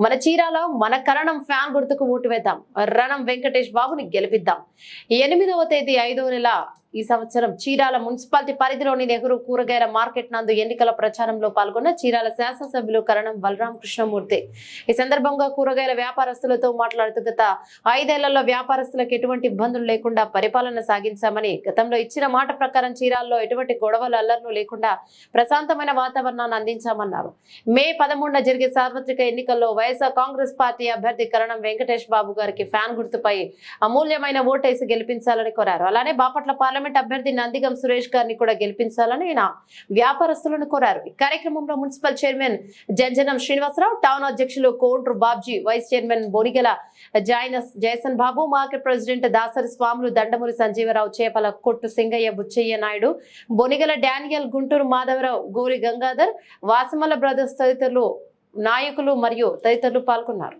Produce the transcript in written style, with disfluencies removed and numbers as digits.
మన చీరాల మన కరణం ఫ్యాన్ గుర్తుకు ఓటు వేద్దాం, రణం వెంకటేష్ బాబుని గెలిపిద్దాం. 8వ తేదీ 5వ నెల ఈ సంవత్సరం చీరాల మున్సిపాలిటీ పరిధిలోని నెహ్రూ కూరగాయల మార్కెట్ నందు ఎన్నికల ప్రచారంలో పాల్గొన్న చీరాల శాసనసభ్యులు కరణం బలరాం కృష్ణమూర్తి ఈ సందర్భంగా కూరగాయల వ్యాపారస్తులతో మాట్లాడుతూ గత 5 ఏళ్లలో వ్యాపారస్తులకు ఎటువంటి ఇబ్బందులు లేకుండా పరిపాలన సాగించామని, గతంలో ఇచ్చిన మాట ప్రకారం చీరాల్లో ఎటువంటి గొడవలు అల్లర్లు లేకుండా ప్రశాంతమైన వాతావరణాన్ని అందించామన్నారు. మే 13న జరిగే సార్వత్రిక ఎన్నికల్లో వైఎస్ఆర్ కాంగ్రెస్ పార్టీ అభ్యర్థి కరణం వెంకటేష్ బాబు గారికి ఫ్యాన్ గుర్తుపై అమూల్యమైన ఓటేసి గెలిపించాలని కోరారు. అలానే బాపట్ల పార్లమెంట్ అభ్యర్థి నందిగం సురేష్ గారిని కూడా గెలిపించాలని ఆయన వ్యాపారస్తులను కోరారు. ఈ కార్యక్రమంలో municipal chairman Janjanam Srinivasarao, town అధ్యక్షులు Kondru Babji, vice chairman Bonigela Jayasan Babu, market president Dasari Swamulu, Dandamuri Sanjeevarao, చేపల కొట్టు సింగయ్య, బుచ్చయ్య నాయుడు, బొనిగెల డానియల్, గుంటూరు మాధవరావు, గోరి గంగాధర్, వాసమల్ల బ్రదర్స్ తదితరులు నాయకులు మరియు తదితరులు పాల్గొన్నారు.